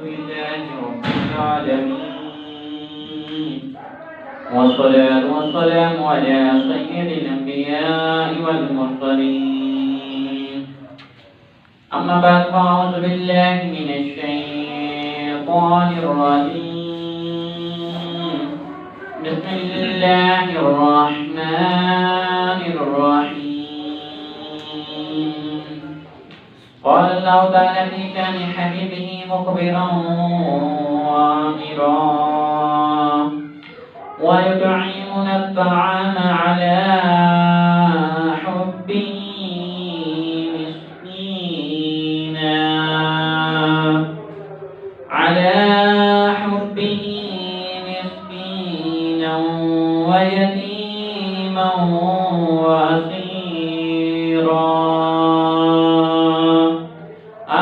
لله رب العالمين، والصلاة والسلام على سيد الأنبياء والمرسلين. أما بعد فأعوذ بالله من الشيطان الرجيم. بسم الله الرحمن الرحيم. قال الله تعالى في شأن حبيبه مخبرا وآمرا: ويطعمون الطعام على حبه مسكينا ويتيما وأسيرا.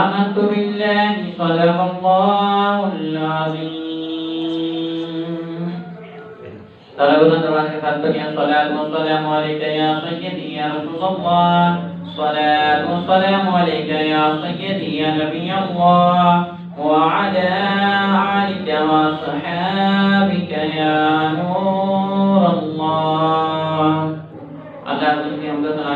آمنت بالله صدق الله العظيم. Tarabuna terwakil fatihnya salatu wassalamu alaika ya sayyidi ya Rasulullah. Salatu wassalamu alaika ya sayyidi ya Nabiyallah. Wa ala alika wa sahabika ya nur Allah. Allah Subhanahu wa ta'ala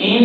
3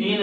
3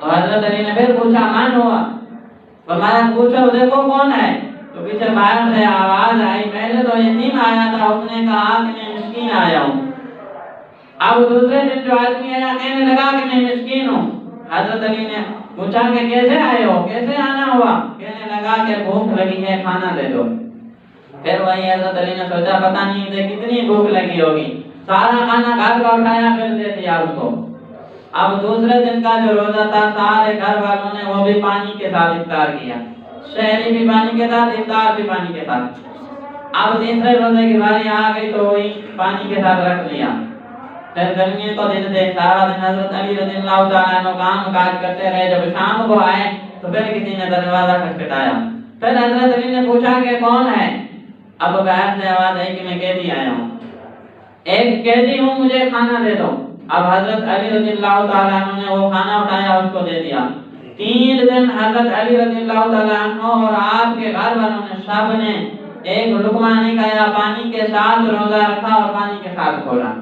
تو حضرت علی نے پھر پوچھا من ہوا؟ فرمایا پوچھو دیکھو کون ہے؟ تو پیچھے باہر سے آواز آئی پہلے تو یتیم آیا تھا، اس نے کہا کہ میں مسکین آیا ہوں۔ اب دوسرے دن جو آدمی آیا کہنے لگا کہ میں مسکین ہوں۔ حضرت علی نے پوچھا کہ کیسے آئے ہو، کیسے آنا ہوا؟ کہنے لگا کہ بھوک لگی ہے، کھانا دے دو۔ پھر وہی حضرت علی نے سوچا پتہ نہیں اسے کتنی بھوک لگی ہوگی، سارا کھانا گھر کا اٹھایا پھر دے دیا اس کو۔ اب دوسرے دن کا جو روزہ تھا سارے گھر والوں نے وہ بھی پانی کے ساتھ افطار کیا، شہری بھی پانی کے ساتھ، افطار بھی پانی کے ساتھ۔ اب تیسرے روزے کی باری آ گئی تو وہی پانی کے ساتھ رکھ لیا۔ پھر گرمی کو دن تھے، سارا دن حضرت علی رضی اللہ تعالیٰ عنہ کام کاج کرتے رہے۔ جب شام کو آئے تو پھر کسی نے دروازہ کھٹکھٹایا۔ پھر حضرت علی نے پوچھا کہ کون ہے؟ اب باہر سے آواز آئی کہ میں قیدی آیا ہوں، ایک قیدی ہوں، مجھے کھانا دے دو۔ اب حضرت علی رضی اللہ تعالیٰ عنہ نے وہ کھانا اٹھایا اس کو دے دیا۔ 3 دن حضرت علی رضی اللہ تعالیٰ عنہ اور آپ کے گھر والوں نے سب نے ایک لقمہ نہیں کھایا، پانی کے ساتھ روزہ رکھا اور پانی کے ساتھ کھولا۔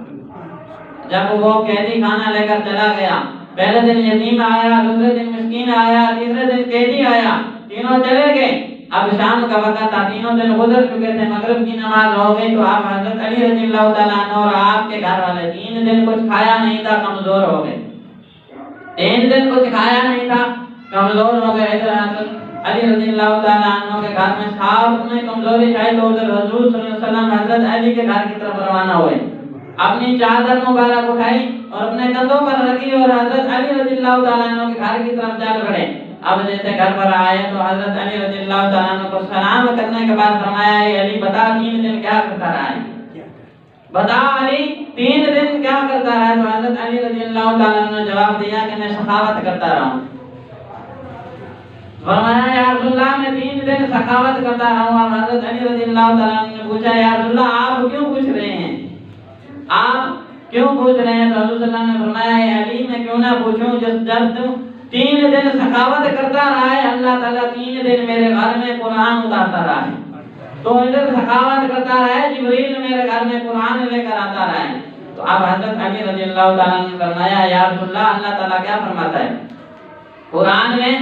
جب وہ قیدی کھانا لے کر چلا گیا، پہلے دن یتیم آیا، دوسرے دن مسکین آیا، تیسرے دن قیدی آیا، تینوں چلے گئے۔ اب شام کا وقت تھا، تینوں دن گزر چکے تھے، مغرب کی نماز ہو گئی تو آپ حضرت علی رضی اللہ تعالیٰ عنہ اور آپ کے گھر والے 3 دن کچھ کھایا نہیں تھا، کمزور ہو گئے۔ 3 دن کچھ کھایا نہیں تھا، کمزور ہو گئے۔ ادھر حضرت علی رضی اللہ تعالیٰ عنہ کے گھر میں صاحب میں کمزوری چاہی تو ادھر حضور صلی اللہ علیہ وسلم حضرت علی کے گھر کی طرف روانہ ہوئے، اپنی چادر مبارک اٹھائی اور اپنے کندھوں پر رکھی اور حضرت علی رضی اللہ تعالیٰ عنہ کے گھر کی طرف چل پڑے۔ اب جیسے گھر پر آئے تو حضرت علی رضی اللہ تعالیٰ عنہ کو سلام کرنے کے بعد فرمایا اے علی بتا 3 دن کیا کرتا رہا ہے؟ بتا علی 3 دن کیا کرتا رہا ہے؟ تو حضرت علی رضی اللہ تعالیٰ عنہ نے جواب دیا کہ میں سخاوت کرتا رہا ہوں۔ فرمایا یا رسول اللہ میں 3 دن سخاوت کرتا رہا ہوں۔ اب حضرت علی رضی اللہ تعالیٰ عنہ نے پوچھا یا رسول اللہ آپ کیوں پوچھ رہے ہیں، آپ کیوں پوچھ رہے ہیں؟ تو حضور صلی اللہ علیہ وسلم نے فرمایا اے علی میں کیوں نہ پوچھوں، جب تم 3 دن سخاوت کرتا رہا ہے، اللہ تعالیٰ 3 دن میرے گھر میں قرآن اتارتا رہا ہے۔ تو ادھر سخاوت کرتا رہا ہے، جبریل میرے گھر میں قرآن لے کر آتا رہا ہے۔ تو اب حضرت علی رضی اللہ تعالیٰ نے فرمایا یا رسول اللہ اللہ تعالیٰ کیا فرماتا ہے قرآن میں،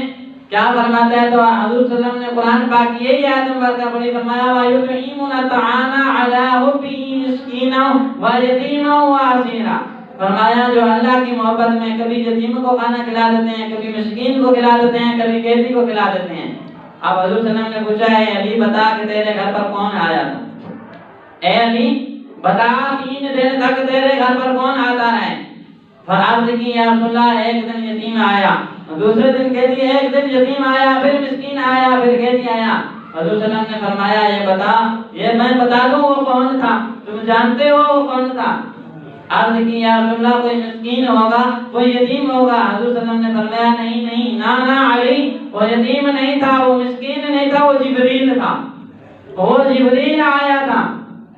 کیا فرماتا ہے؟ تو حضور صلی اللہ علیہ وسلم نے قرآن پاک یہی آیت مبارکہ پڑھی، فرمایا وَيُطْعِمُونَ الطَّعَامَ عَلَىٰ حُبِّهِ مِسْكِينًا وَيَتِيمًا وَأَسِيرًا۔ فرمایا جو اللہ کی محبت میں کبھی یتیم کو کھانا کھلا دیتے ہیں، کبھی مسکین کو کھلا دیتے ہیں، کبھی قیدی کو کھلا دیتے ہیں۔ اب حضور صلی اللہ علیہ وسلم نے پوچھا ہے علی بتا کہ تیرے گھر پر کون آیا تھا؟ اے علی بتا 3 دن تک تیرے گھر پر کون آتا رہا ہے؟ فرض کی یا رسول اللہ ایک دن یتیم آیا، دوسرے دن قیدی، ایک دن یتیم آیا، پھر مسکین آیا، پھر قیدی آیا۔ حضور صلی اللہ علیہ وسلم نے فرمایا یہ بتا، یہ میں بتا دوں وہ کون تھا، تم جانتے ہو وہ کون تھا؟ عرض کی یا رسول اللہ کوئی مسکین ہوگا، کوئی یتیم ہوگا۔ حضور صلی اللہ علیہ وسلم نے فرمایا نہیں نہیں، نا علی وہ یتیم نہیں تھا، وہ مسکین نہیں تھا، وہ جبریل تھا، وہ جبریل آیا تھا۔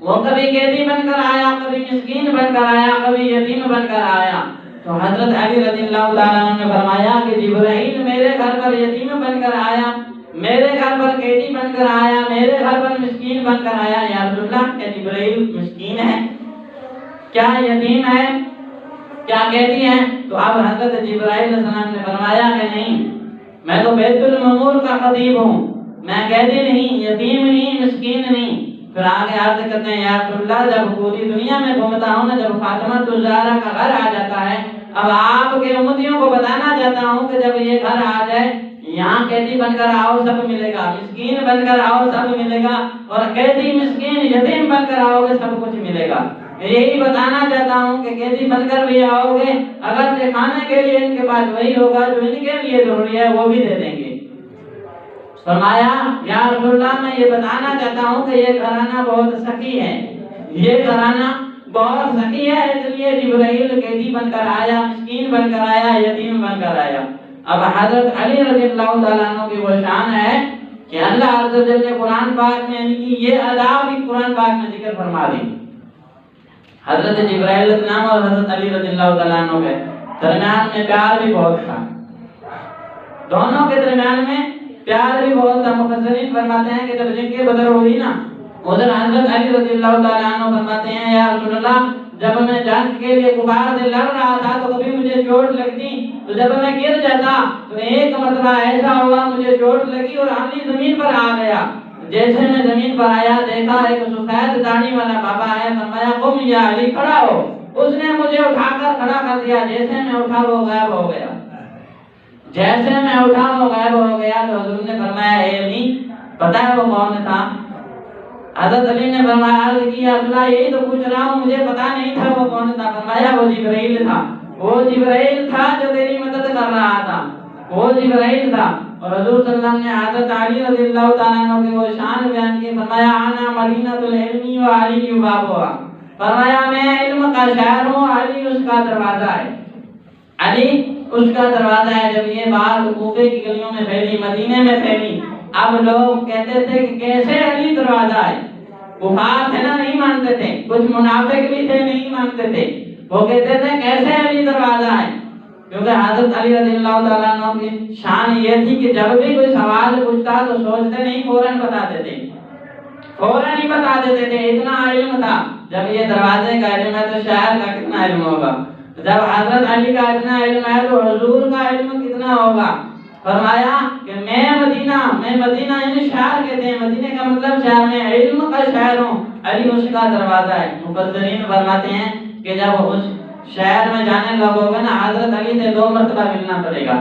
وہ کبھی قیدی بن کر آیا، کبھی مسکین بن کر آیا، کبھی یتیم بن کر آیا۔ تو حضرت علی رضی اللہ تعالیٰ عنہ نے فرمایا کہ جبرائیل میرے گھر پر یتیم بن کر آیا، میرے گھر پر قیدی بن کر آیا، میرے گھر پر مسکین بن کر آیا۔ یا رسول اللہ کیا جبرائیل مسکین ہے، کیا یتیم ہے، کیا قیدی ہے؟ تو اب حضرت جبرائیل علیہ السلام نے فرمایا کہ نہیں، میں تو بیت المعمور کا خطیب ہوں، میں قیدی نہیں، یتیم نہیں، مسکین نہیں۔ پھر آگے عرض کرتے ہیں یا رسول اللہ جب پوری دنیا میں گھومتا ہوں نا، جب فاطمہ الزہرا کا گھر آ جاتا ہے، اب آپ کے امتیوں کو بتانا چاہتا ہوں کہ جب یہ گھر آ جائے یہاں قیدی بن کر آؤ سب ملے گا، مسکین بن کر آؤ سب ملے گا، اور قیدی مسکین یتیم بن کر آؤ گے سب کچھ ملے گا۔ یہی بتانا چاہتا ہوں کہ قیدی بن کر بھی آؤ گے، اگر کھانے کے لیے ان کے پاس وہی ہوگا جو ان کے لیے ضروری ہے وہ بھی دے دیں گے۔ فرمایا یا رسول اللہ میں یہ بتانا چاہتا ہوں کہ یہ گھرانہ بہت سخی ہے، یہ گھرانہ بہت سخی ہے، اس لیے جبرائیل قیدی بن کر آیا، مسکین بن کر آیا، یتیم بن کر آیا۔ اب حضرت علی رضی اللہ تعالیٰ عنہ کی وہ شان ہے کہ اللہ عز و جل نے قرآن پاک میں ان کی یہ آداب بھی قرآن پاک میں ذکر فرما دی۔ حضرت جبرائیل علیہ السلام اور حضرت علی رضی اللہ تعالیٰ عنہ کے درمیان میں پیار بھی بہت تھا، دونوں کے درمیان میں پیار بھی بہت تھا۔ مفسرین فرماتے ہیں کہ جب جنگ بدر ہوئی نا، ادھر حضرت علی رضی اللہ تعالیٰ عنہ فرماتے ہیں یا رسول اللہ جب میں جنگ کے لیے کفار سے لڑ رہا تھا تو کبھی مجھے چوٹ لگتی، تو جب میں گر جاتا تو ایک مرتبہ ایسا ہوا مجھے چوٹ لگی اور علی زمین پر آ گیا۔ جیسے میں زمین پر آیا دیکھا ایک سفید داڑھی والا بابا ہے، فرمایا قم یا علی، کھڑا ہو۔ اس نے مجھے اٹھا کر کھڑا کر دیا، جیسے میں اٹھا وہ غائب ہو گیا، جیسے میں اٹھا وہ غائب ہو گیا۔ تو حضور نے فرمایا اے علی پتہ ہے وہ کون تھا؟ حضرت علی نے فرمایا عرض کیا اللہ یہی تو پوچھ رہا ہوں، مجھے پتا نہیں تھا وہ کون تھا۔ فرمایا وہ جبرائیل تھا، وہ جبرائیل تھا جو تیری مدد کر رہا تھا، وہ جبرائیل تھا۔ اور حضور صلی اللہ علیہ وسلم نے حضرت علی رضی اللہ تعالیٰ عنہ کی وہ شان بیان کی، فرمایا انا مدینۃ العلم و علی بابها، فرمایا میں علم کا شہر ہوں، علی اس کا دروازہ ہے، علی اس کا دروازہ ہے۔ جب یہ بات کوفے کی گلیوں میں پھیلی، مدینے میں پھیلی، اب لوگ کہتے تھے کہ کیسے علی دروازہ ہے؟ کفار تھے نا، نہیں مانتے تھے، کچھ منافق بھی تھے نہیں مانتے تھے، وہ کہتے تھے کیسے علی دروازہ ہے؟ کیونکہ حضرت علی رضی اللہ تعالیٰ عنہ کی شان یہ تھی کہ جب بھی کوئی سوال پوچھتا تو سوچتے نہیں، فوراً بتاتے تھے، فوراً ہی بتا دیتے تھے، اتنا علم تھا۔ جب یہ دروازے کا علم ہے تو شہر کا کتنا علم ہوگا؟ جب حضرت علی کا اتنا علم ہے تو حضور کا علم کتنا ہوگا؟ فرمایا کہ میں مدینہ یعنی شہر کہتے ہیں، مدینہ کا مطلب شہر، میں علم کا شہر ہوں، علی اس کا دروازہ ہے۔ مفسرین فرماتے ہیں کہ جب اس شہر میں جانے لگو گے نا، حضرت علی سے 2 مرتبہ ملنا پڑے گا۔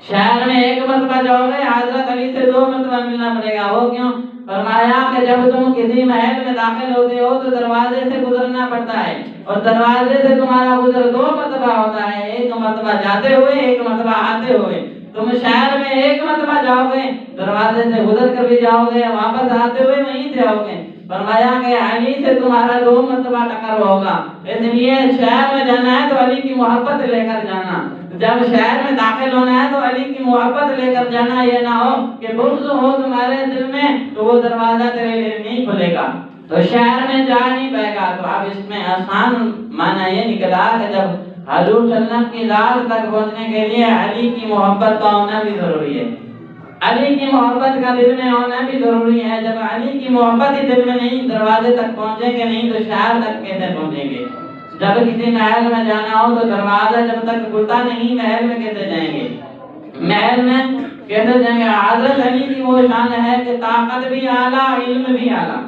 شہر میں 1 مرتبہ جاؤ گے، حضرت علی سے 2 مرتبہ ملنا پڑے گا۔ وہ کیوں؟ فرمایا کہ جب تم کسی محل میں داخل ہوتے ہو تو دروازے سے گزرنا پڑتا ہے، اور دروازے سے تمہارا گزر 2 مرتبہ ہوتا ہے، 1 مرتبہ جاتے ہوئے، 1 مرتبہ آتے ہوئے۔ تم شہر میں 1 مرتبہ جاؤ گے، دروازے سے گزر کر بھی جاؤ گے، واپس آتے ہوئے وہیں سے آؤ گے۔ فرمایا کہ علی سے تمہارا 2 مرتبہ ٹکر ہوگا، اس لیے شہر میں جانا ہے تو علی کی محبت لے کر جانا، جب شہر میں داخل ہونا ہے تو علی کی محبت لے کر جانا، یہ نہ ہو کہ بغض ہو تمہارے دل میں تو وہ دروازہ تیرے لیے نہیں کھلے گا، تو شہر میں جا نہیں پائے گا۔ تو اب اس میں آسان معنی یہ نکلا کہ جب حضور صلی اللہ علیہ وسلم کی ذات تک پہنچنے کے لیے علی کی محبت کا ہونا بھی ضروری ہے، علی کی محبت کا دل میں ہونا بھی ضروری ہے۔ جب علی کی محبت ہی دل میں نہیں، دروازے تک پہنچیں گے نہیں تو شہر تک کیسے پہنچیں گے؟ جب کسی محل میں جانا ہو تو دروازہ جب تک کھلتا نہیں، محل میں کیسے جائیں گے؟ محل میں کیسے جائیں گے؟ حضرت علی کی وہ شان ہے کہ طاقت بھی اعلیٰ، علم بھی اعلیٰ،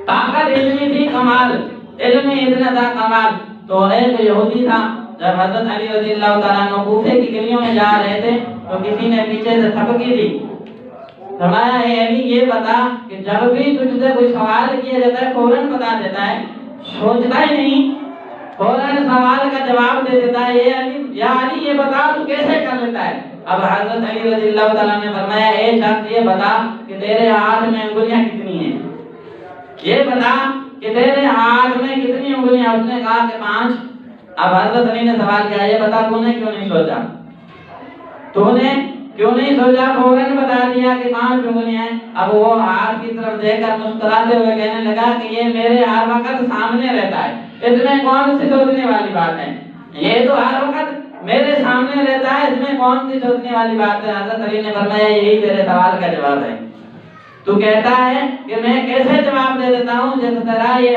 طاقت علمی تھی کمال، علم اتنا تھا کمال۔ تو ایک یہودی تھا، جب حضرت علی رضی اللہ تعالیٰ عنہ کوفے کی گلیوں میں جا رہے تھے تو کسی نے پیچھے سے تھپکی دی، فرمایا اے علی یہ بتا کہ جب بھی تجھ سے کوئی سوال کیا جاتا ہے فوراً بتا دیتا ہے، سوچتا ہی نہیں، فوراً سوال کا جواب دے دیتا ہے، یا علی یہ بتا تو کیسے کر لیتا ہے؟ اب حضرت علی رضی اللہ تعالیٰ نے فرمایا اے شخص یہ بتا کہ تیرے ہاتھ میں انگلیاں کتنی ہیں، یہ بتا کہ تیرے ہاتھ میں کتنی انگلیاں؟ اس نے کہا کہ 5۔ اب حضرت علی نے سوال کیا یہ بتا تو نے کیوں نہیں سوچا، تو نے کیوں نہیں سوچا؟ فوراً بتا دیا کہ 5 انگلیاں ہیں۔ اب وہ ہاتھ کی طرف دیکھ کر مسکراتے ہوئے کہنے لگا کہ یہ میرے ہر وقت سامنے رہتا ہے، اس میں کون سی سوچنے والی بات ہے؟ یہ تو ہر وقت میرے سامنے رہتا ہے، اس میں کون سی سوچنے والی بات ہے؟ حضرت علی نے فرمایا یہی تیرے سوال کا جواب ہے، تو کہتا ہے کہ میں کیسے جواب دے دیتا ہوں جس طرح یہ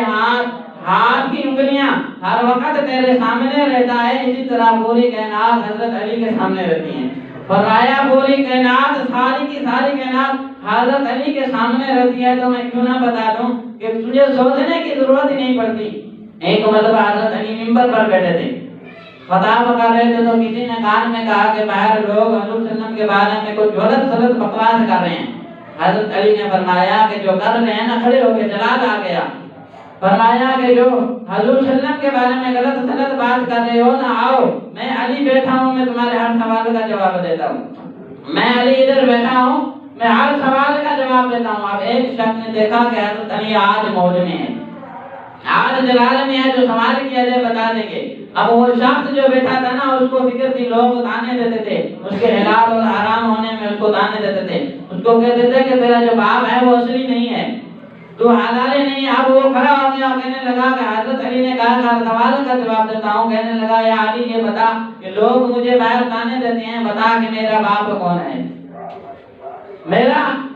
ہاتھ کی انگلیاں ہر وقت تیرے سامنے رہتا ہے، اسی طرح پوری کائنات حضرت علی کے سامنے رہتی ہیں۔ فرمایا پوری کائنات، ساری کی ساری کائنات حضرت علی کے سامنے رہتی ہے، تو میں کیوں نہ بتا دوں کہ تجھے سوچنے کی ضرورت ہی نہیں پڑتی۔ ایک مرتبہ حضرت علی منبر پر بیٹھے تھے، خطاب کر رہے تھے، تو کسی نے کان میں کہا کہ باہر لوگ حضور صلی اللہ علیہ وسلم کے بارے میں کچھ غلط بکواس کر رہے ہیں۔ حضرت علی نے فرمایا کہ جو کر رہے ہیں نا، کھڑے ہو کے جلال آ گیا، فرمایا کہ جو حضور صلی اللہ علیہ وسلم کے بارے میں غلط بات کر رہے ہو نا، آؤ میں علی بیٹھا ہوں، میں تمہارے ہر سوال کا جواب دیتا ہوں، میں علی ادھر بیٹھا ہوں، میں ہر سوال کا جواب دیتا ہوں۔ اب ایک شخص نے دیکھا کہ حضرت علی آج موج میں ہے، آج جلال میں ہے، جو سوال کیا جائے بتا دیں گے۔ اب وہ شخص جو بیٹھا تھا نا، اس کو فکر تھی، لوگ تانے دیتے تھے، اس کے حلال اور حرام ہونے میں اس کو تانے دیتے تھے، اس کو کہتے تھے کہ تیرا جو باپ ہے وہ اصلی نہیں ہے، تو حلال نہیں۔ اب وہ کھڑا ہو گیا، کہنے لگا کہ حضرت علی نے کہا کہ سوال کا جواب دیتا ہوں، کہنے لگا یا علی یہ بتا کہ لوگ مجھے باہر تانے دیتے ہیں، بتا کہ میرا باپ کون ہے، میرا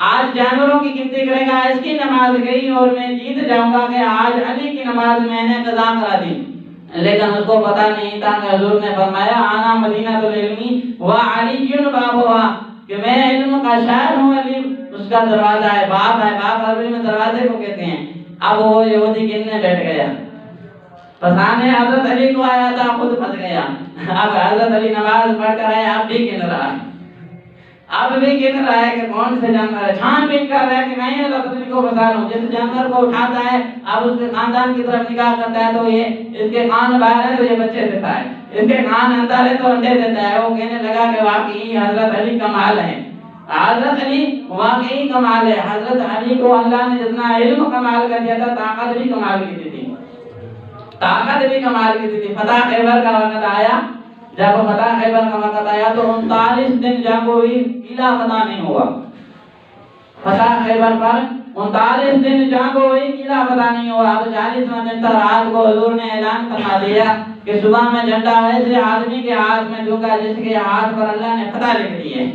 آج جانوروں کی گنتی کرے گا اس کی نماز گئی اور میں جیت جاؤں گا کہ آج علی کی نماز میں نے قضا کرا دی، لیکن اس کو پتا نہیں تھا کہ حضور نے فرمایا آنا مدینہ العلمی و علی بابا، کہ میں علم کا شاعر ہوں، علی اس کا دروازہ ہے، باپ ہے، باپ عربی میں دروازے کو کہتے ہیں۔ اب وہ یہودی گننے بیٹھ گیا، پسانے حضرت علی کو آیا تھا، خود پھنس گیا۔ اب حضرت علی نماز پڑھ کر آئے، اب بھی گن رہا ہے، اب بھی گن رہا ہے کہ کون سے جانور ہے، چھان بین کر رہا ہے کہ میں حضرت علی کو بتا لوں۔ جس جانور کو اٹھاتا ہے اب اس کے خاندان کی طرف نگاہ کرتا ہے تو یہ اس کے کان باہر ہے تو یہ بچے دیتا ہے، اس کے کان اندر ہے تو انڈے دیتا ہے۔ وہ کہنے لگا کہ واقعی حضرت علی کمال ہے، حضرت علی واقعی کمال ہے۔ حضرت علی کو اللہ نے جتنا علم کمال کر دیا تھا، طاقت بھی کمال کی دی تھی، طاقت بھی کمال کی دی تھی۔ فتح خیبر کا وقت آیا، جب فتح خیبر کا وقت آیا تو 39 دن جنگ ہوئی، قلعہ فتح نہیں ہوا۔ فتح خیبر پر 39 دن جنگ ہوئی، قلعہ فتح نہیں ہوا۔ اب 40واں دن تھا، رات کو حضور نے اعلان فرما دیا کہ صبح میں جھنڈا ایسے آدمی کے ہاتھ میں دوں گا جس کے ہاتھ پر اللہ نے فتح لکھ دی ہے،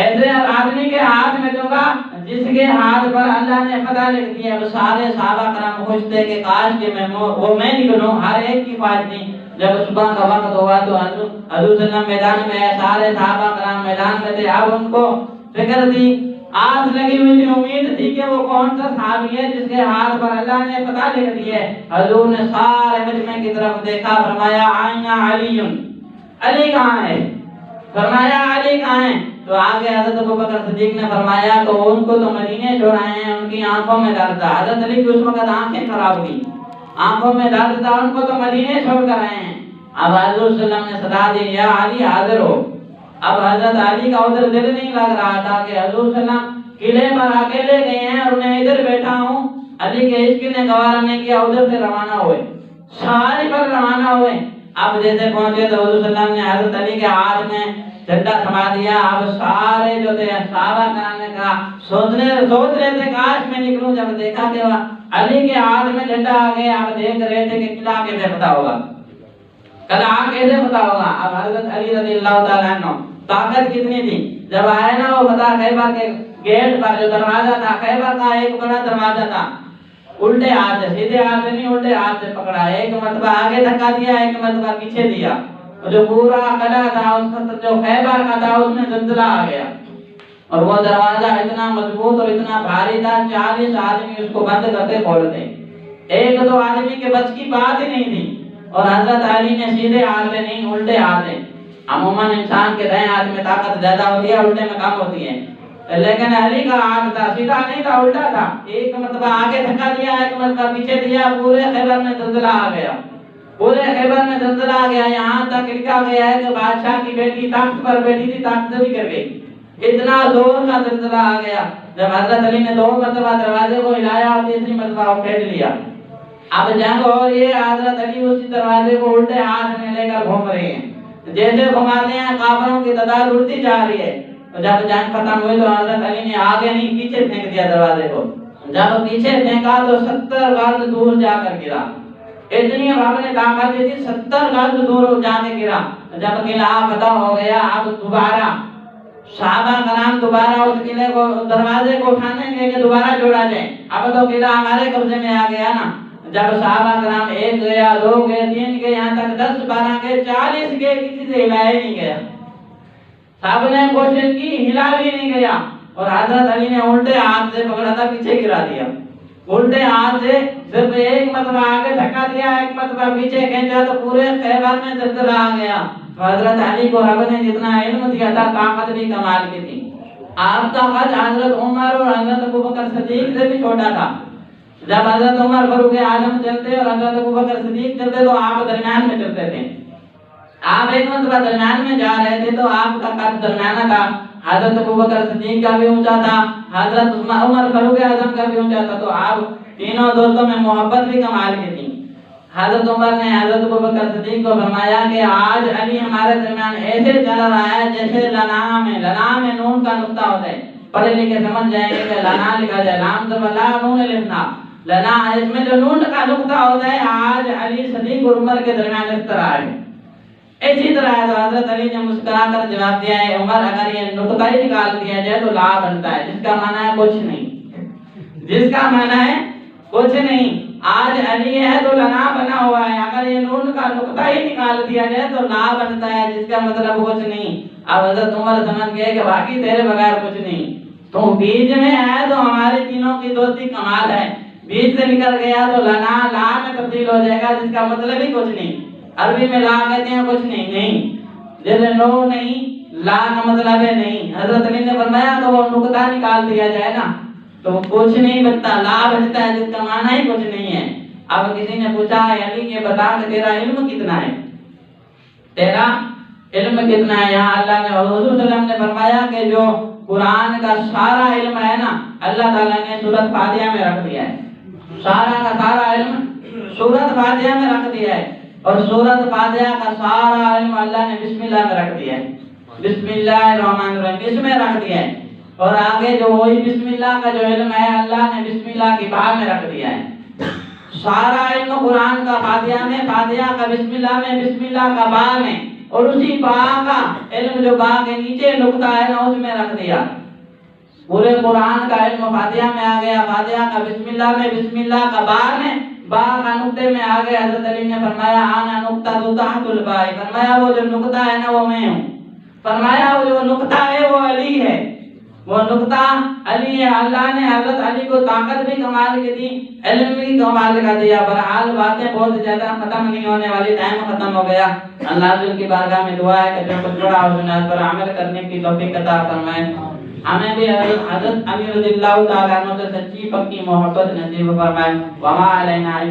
ایسے آدمی کے ہاتھ میں دوں گا جس کے ہاتھ پر اللہ نے فتح لکھ دی ہے۔ اب سارے صحابہ کرام خوش تھے کہ کاش کہ وہ میں نکلوں، ہر ایک کی خواہش تھی۔ جب صبح کا وقت ہوا تو حضور صلی اللہ علیہ وسلم میدان میں ہے، سارے صحابہ کرام میدان میں تھے۔ اب ان کو فکر تھی، آس لگی ہوئی تھی، امید تھی کہ وہ کون سا صحابی ہے جس کے ہاتھ پر اللہ نے فتح لکھ دی ہے۔ حضور نے سارے مجمع کی طرف دیکھا، فرمایا آئینہ علی، علی کہاں ہے؟ فرمایا علی کہاں ہے؟ تو آگے حضرت ابوبکر صدیق نے فرمایا تو ان کو تو مدینے چھوڑ آئے ہیں، ان کی آنکھوں میں درد تھا۔ حضرت علی کی اس وقت آنکھیں خراب ہوئی، آنکھوں میں درد تھا، ان کو تو مدینے چھوڑ کر آئے ہیں۔ اب حضور صلی اللہ علیہ وسلم نے صدا دی یا علی حاضر ہو۔ اب حضرت علی کا ادھر دل نہیں لگ رہا تھا کہ حضور صلی اللہ علیہ وسلم قلعے پر اکیلے گئے ہیں اور میں ادھر بیٹھا ہوں۔ علی کے عشق نے گوارا نہیں کیا، ادھر سے روانہ ہوئے، سارے پر روانہ ہوئے۔ اب جیسے پہنچے تو حضور صلی اللہ علیہ وسلم نے حضرت علی کے ہاتھ میں جھنڈا تھما دیا۔ اب سارے جو تھے صحابہ کرام نے کہا، سوچ رہے تھے کاش میں نکلوں، جب دیکھا کہ علی کے ہاتھ میں جھنڈا آ گیا۔ اب دیکھ رہے تھے کہ قلعہ کیسے فتح ہوگا، قلعہ کیسے فتح ہوگا۔ اب حضرت علی رضی اللہ تعالیٰ عنہ طاقت کتنی تھی، جب آئے نا وہ فتح خیبر کے گیٹ پر جو دروازہ تھا، خیبر کا ایک بڑا دروازہ تھا، الٹے ہاتھ سے، سیدھے ہاتھ سے نہیں الٹے ہاتھ سے پکڑا، ایک مرتبہ آگے دھکا دیا، ایک مرتبہ پیچھے دیا۔ جو پورا قلعہ تھا اس کا جو خیبر کا تھا اس میں زلزلہ آ گیا، اور وہ دروازہ اتنا مضبوط اور اتنا بھاری تھا، 40 آدمی اس کو بند کرتے کھولتے، ایک دو آدمی کے بس کی بات ہی نہیں تھی۔ اور حضرت علی نے سیدھے ہاتھ سے نہیں الٹے ہاتھ سے، عموماً انسان کے دائیں ہاتھ میں طاقت زیادہ ہوتی ہے، الٹے میں کم ہوتی ہے، لیکن علی کا ہاتھ تھا سیدھا نہیں تھا، الٹا تھا۔ ایک مرتبہ آگے دھکا دیا، ایک مرتبہ پیچھے دیا، پورے خیبر میں زلزلہ آ گیا، پورے خیبر میں زلزلہ آ گیا۔ یہاں تک لکھا گیا ہے کہ بادشاہ کی بیٹی تخت پر بیٹھی تھی، تخت سے بھی گر گئی، اتنا زور کا زلزلہ آ گیا۔ جب حضرت علی نے 2 مرتبہ دروازے کو ہلایا اور 3ری مرتبہ وہ پھیر لیا، اب جنگ ہو رہی ہے، حضرت علی اسی دروازے کو الٹے ہاتھ میں لے کر گھوم رہے ہیں، جیسے گھماتے ہیں کافروں کی تعداد اڑتی جا رہی ہے۔ جب جنگ ختم ہوئی تو حضرت علی نے آگے نہیں پیچھے پھینک دیا دروازے کو، جب پیچھے پھینکا تو 70 گز دور جا کر گرا، اتنی رب نے طاقت دی تھی، 70 گز دور جا کے گرا۔ جب قلعہ فتح ہو گیا، اب دوبارہ صحابہ کرام دوبارہ اس قلعے کو دروازے کو اٹھانے کے کہ دوبارہ جوڑا جائے، اب تو قلعہ ہمارے قبضے میں آ گیا نا۔ جب صحابہ کرام 1 گیا، 2 گئے، 3 گئے، یہاں تک 10 12 گئے، 40 گئے، کسی سے ہلایا ہی نہیں گیا، سب نے کوشش کی، ہلا بھی نہیں گیا۔ اور حضرت علی نے الٹے ہاتھ سے پکڑا تھا، پیچھے گرا دیا، الٹے ہاتھ سے صرف ایک مرتبہ آگے دھکا دیا، ایک مرتبہ پیچھے کھینچا تو پورے خیبر میں زلزلہ آ گیا۔ تو حضرت علی کو رب نے جتنا علم دیا تھا، طاقت بھی کمال کی تھی۔ آپ کا قد حضرت عمر اور حضرت ابوبکر صدیق سے بھی چھوٹا تھا۔ جب حضرت عمر فاروق اعظم چلتے اور حضرت ابوبکر صدیق چلتے تو آپ درمیان میں چلتے تھے۔ آپ ایک مرتبہ درمیان میں جا رہے تھے تو آپ کا قد درمیانہ تھا، حضرت ابوبکر صدیق کا بھی اونچا تھا، حضرت عمر فاروق اعظم کا بھی اونچا تھا، تو آپ تینوں دوستوں میں محبت بھی کمال کی تھی۔ حضرت عمر نے حضرت ابوبکر صدیق کو فرمایا کہ آج علی ہمارے درمیان ایسے چل رہا ہے جیسے لنا میں نون کا نقطہ ہوتا ہے، پڑھے لکھے سمجھ جائیں گے کہ لنا لکھا جائے، لام سے بلا نون لکھنا، لنا اس میں جو نون کا نقطہ ہوتا ہے، آج علی صدیق اور عمر کے درمیان اس طرح ہے، اسی طرح ہے تو حضرت علی نے مسکرا کر جواب دیا ہے عمر اگر یہ نقطہ ہی نکال دیا جائے تو لا بنتا ہے، جس کا معنی ہے کچھ نہیں، جس کا معنی ہے کچھ نہیں۔ آج علی ہے تو لنا بنا ہوا ہے، اگر یہ نون کا نقطہ ہی نکال دیا جائے تو لا بنتا ہے، جس کا مطلب کچھ نہیں۔ اب حضرت عمر سمجھ گئے کہ باقی تیرے بغیر کچھ نہیں، تو بیچ میں ہے تو ہمارے تینوں کی دوستی کمال ہے، بیچ سے نکل گیا تو لنا لا میں تبدیل ہو جائے گا، جس کا مطلب ہی کچھ نہیں۔ عربی میں لا کہتے ہیں کچھ نہیں، نہیں جیسے نو نہیں، لا کا مطلب ہے نہیں۔ حضرت علی نے فرمایا تو وہ نقطہ نکال دیا جائے نا تو کچھ نہیں بچتا، لا بچتا ہے، جس کا معنی ہی کچھ نہیں ہے۔ اب کسی نے پوچھا ہے علی یہ بتا کہ تیرا علم کتنا ہے، تیرا علم کتنا ہے؟ یہاں اللہ نے حضور صلی اللہ علیہ وسلم نے فرمایا کہ جو قرآن کا سارا علم ہے نا اللہ تعالیٰ نے سورۃ فاتحہ میں رکھ دیا ہے، سارا کا سارا علم سورۃ فاتحہ میں رکھ دیا ہے، اور سورۃ فاتحہ کا سارا علم اللہ نے بسم اللہ میں رکھ دیا ہے، بسم اللہ الرحمن الرحیم اس میں رکھ دیا ہے، اور آگے جو وہی بسم اللہ کا جو علم ہے اللہ نے بسم اللہ کی با میں رکھ دیا ہے۔ سارا علم قرآن کا فاتحہ میں، فاتحہ کا بسم اللہ میں، بسم اللہ کا با میں، اور اسی با کا علم جو با کے نیچے نقطہ ہے نا اس میں رکھ دیا۔ پورے قرآن کا علم فاتحہ میں آ گیا، فاتحہ کا بسم اللہ میں، بسم اللہ کا با میں، با کا نقطے میں آ گیا۔ حضرت علی نے فرمایا آنا نقطہ تو تحت الباء، فرمایا وہ جو نقطہ ہے نا وہ میں ہوں، فرمایا وہ جو نقطہ ہے وہ علی ہے، وہ نقطہ علی ہے۔ اللہ نے حضرت علی کو طاقت بھی کمال کی دی، علم بھی کمال کا دیا۔ بہرحال باتیں بہت زیادہ ختم نہیں ہونے والی، ٹائم ختم ہو گیا۔ اللہ تعالی کی بارگاہ میں دعا ہے کہ جو کچھ پڑھا اور سنا اس پر عمل کرنے کی توفیق عطا فرمائے۔ ہمیں بھی حضرت امیر رضی اللہ تعالیٰ عنہ سے سچی پکی محبت نصیب فرمائے۔ وما علینا الا